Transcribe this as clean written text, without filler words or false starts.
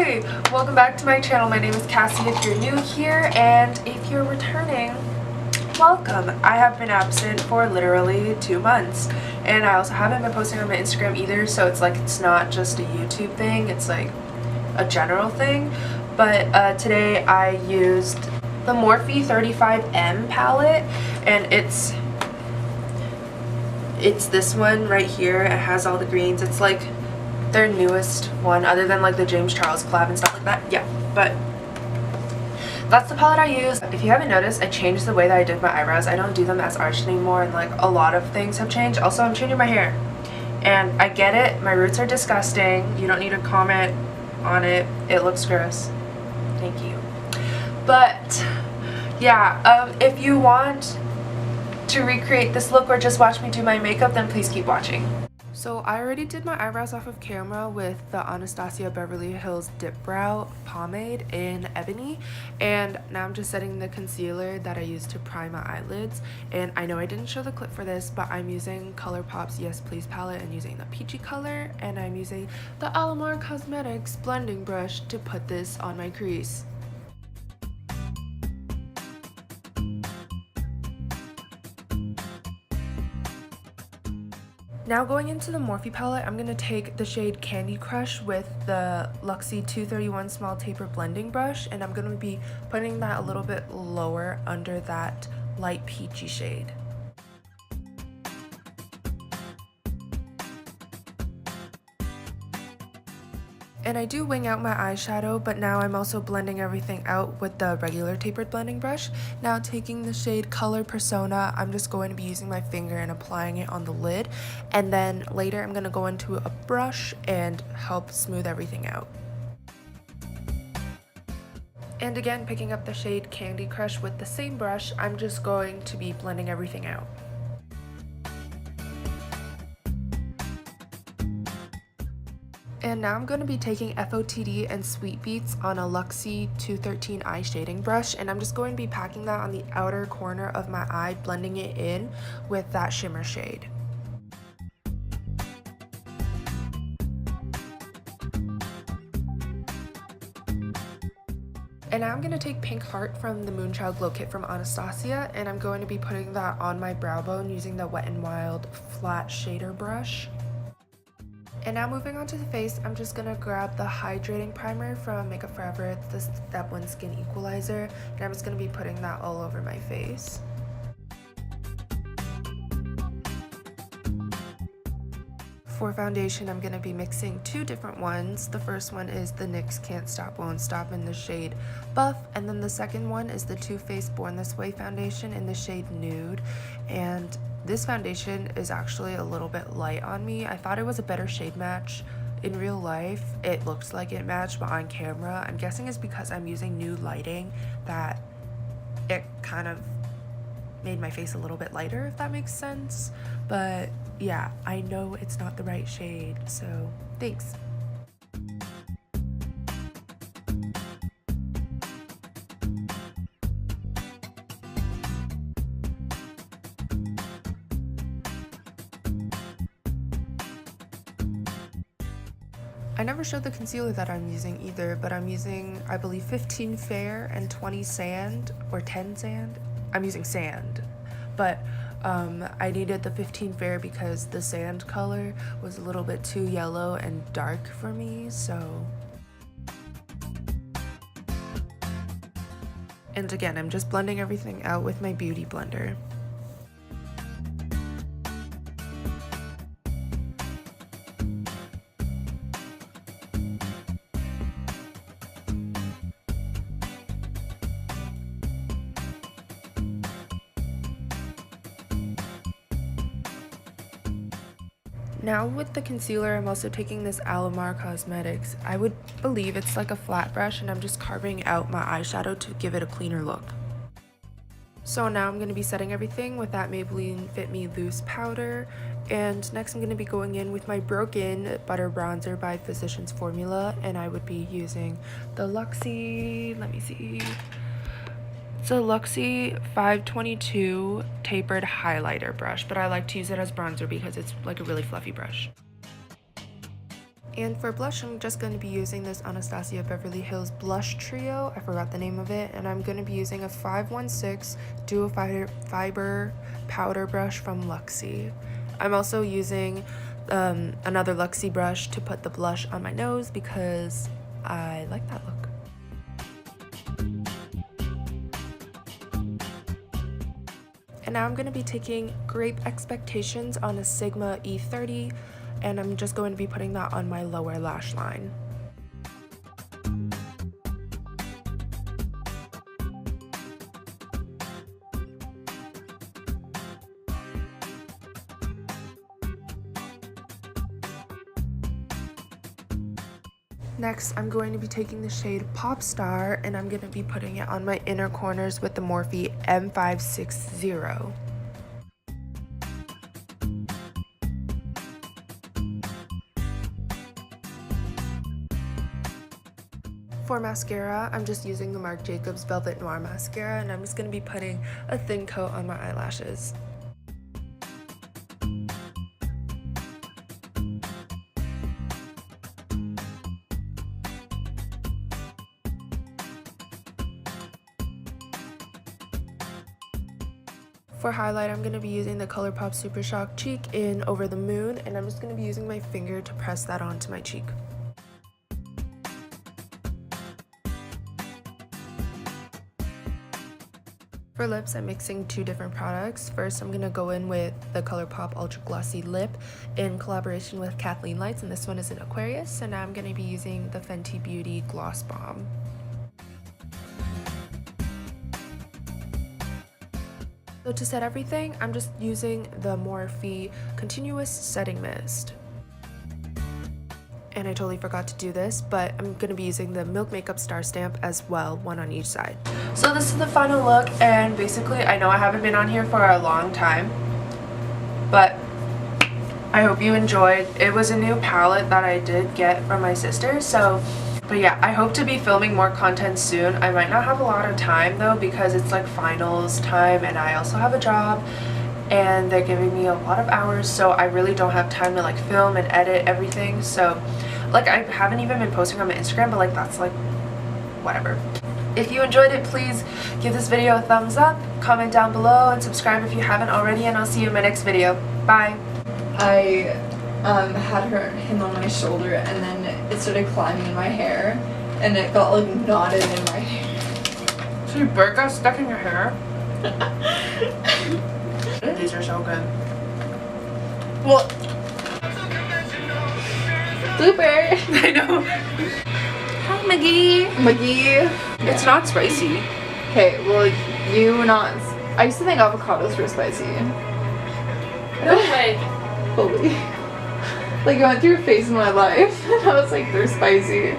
Hey! Welcome back to my channel. My name is Cassie if you're new here, and if you're returning, welcome. I have been absent for literally 2 months, and I also haven't been posting on my Instagram either, so it's like it's not just a YouTube thing, it's like a general thing. But today I used the Morphe 35M palette, and it's this one right here. It has all the greens. It's like their newest one, other than like the James Charles collab and stuff like that. Yeah, but that's the palette I use. If you haven't noticed, I changed the way that I did my eyebrows. I don't do them as arched anymore, and like a lot of things have changed. Also, I'm changing my hair, and I get it, my roots are disgusting. You don't need to comment on it. It looks gross. Thank you. But yeah, if you want to recreate this look or just watch me do my makeup, then please keep watching. So I already did my eyebrows off of camera with the Anastasia Beverly Hills Dipbrow pomade in Ebony, and now I'm just setting the concealer that I used to prime my eyelids. And I know I didn't show the clip for this, but I'm using Colourpop's Yes Please palette and using the peachy color, and I'm using the Alamar Cosmetics blending brush to put this on my crease. Now going into the Morphe palette, I'm going to take the shade Candy Crush with the Luxie 231 Small Taper Blending Brush, and I'm going to be putting that a little bit lower under that light peachy shade. And I do wing out my eyeshadow, but now I'm also blending everything out with the regular tapered blending brush. Now taking the shade Color Persona, I'm just going to be using my finger and applying it on the lid. And then later I'm going to go into a brush and help smooth everything out. And again, picking up the shade Candy Crush with the same brush, I'm just going to be blending everything out. And now I'm going to be taking FOTD and Sweet Beats on a Luxie 213 eye shading brush, and I'm just going to be packing that on the outer corner of my eye, blending it in with that shimmer shade. And now I'm going to take Pink Heart from the Moonchild Glow Kit from Anastasia, and I'm going to be putting that on my brow bone using the Wet n Wild flat shader brush. And now moving on to the face, I'm just going to grab the Hydrating Primer from Makeup Forever. It's the Step 1 Skin Equalizer, and I'm just going to be putting that all over my face. For foundation, I'm going to be mixing 2 different ones. The first one is the NYX Can't Stop Won't Stop in the shade Buff, and then the second one is the Too Faced Born This Way foundation in the shade Nude. And this foundation is actually a little bit light on me. I thought it was a better shade match. In real life, it looks like it matched, but on camera, I'm guessing it's because I'm using Nude lighting that it kind of made my face a little bit lighter, if that makes sense. But yeah, I know it's not the right shade, so thanks. I never showed the concealer that I'm using either, but I'm using, I believe, 15 Fair and 20 Sand, or 10 Sand. I'm using Sand, but I needed the 15 Fair because the sand color was a little bit too yellow and dark for me, so. And again, I'm just blending everything out with my beauty blender. Now with the concealer, I'm also taking this Alamar Cosmetics. I would believe it's like a flat brush, and I'm just carving out my eyeshadow to give it a cleaner look. So now I'm going to be setting everything with that Maybelline Fit Me Loose powder, and next I'm going to be going in with my Broken Butter Bronzer by Physicians Formula, and I would be using the Luxie, let me see, it's a Luxie 522 tapered highlighter brush, but I like to use it as bronzer because it's like a really fluffy brush. And for blush, I'm just going to be using this Anastasia Beverly Hills Blush Trio. I forgot the name of it. And I'm going to be using a 516 Duo Fiber Powder Brush from Luxie. I'm also using another Luxie brush to put the blush on my nose because I like that look. And now I'm going to be taking Grape Expectations on a Sigma E30. And I'm just going to be putting that on my lower lash line. Next, I'm going to be taking the shade Pop Star, and I'm going to be putting it on my inner corners with the Morphe M560. For mascara, I'm just using the Marc Jacobs Velvet Noir mascara, and I'm just going to be putting a thin coat on my eyelashes. For highlight, I'm going to be using the Colourpop Super Shock Cheek in Over the Moon, and I'm just going to be using my finger to press that onto my cheek. For lips, I'm mixing two different products. First, I'm going to go in with the Colourpop Ultra Glossy Lip in collaboration with KathleenLights, and this one is in Aquarius, and I'm going to be using the Fenty Beauty Gloss Bomb. So to set everything, I'm just using the Morphe Continuous Setting Mist. And I totally forgot to do this, but I'm going to be using the Milk Makeup Star Stamp as well, one on each side. So this is the final look, and basically I know I haven't been on here for a long time, but I hope you enjoyed. It was a new palette that I did get from my sister, so but yeah, I hope to be filming more content soon. I might not have a lot of time though because it's like finals time and I also have a job and they're giving me a lot of hours, so I really don't have time to like film and edit everything. So like I haven't even been posting on my Instagram, but like that's like whatever. If you enjoyed it, please give this video a thumbs up, comment down below, and subscribe if you haven't already, and I'll see you in my next video. Bye. I had him on my shoulder, and then it started climbing in my hair, and it got like knotted in my hair. So your bird got stuck in your hair? These are so good. Well, blooper. I know. Hi, Maggie. Maggie. It's not spicy. Okay, well, I used to think avocados were spicy. No way. Fully. Like, I went through a phase in my life, and I was like, they're spicy.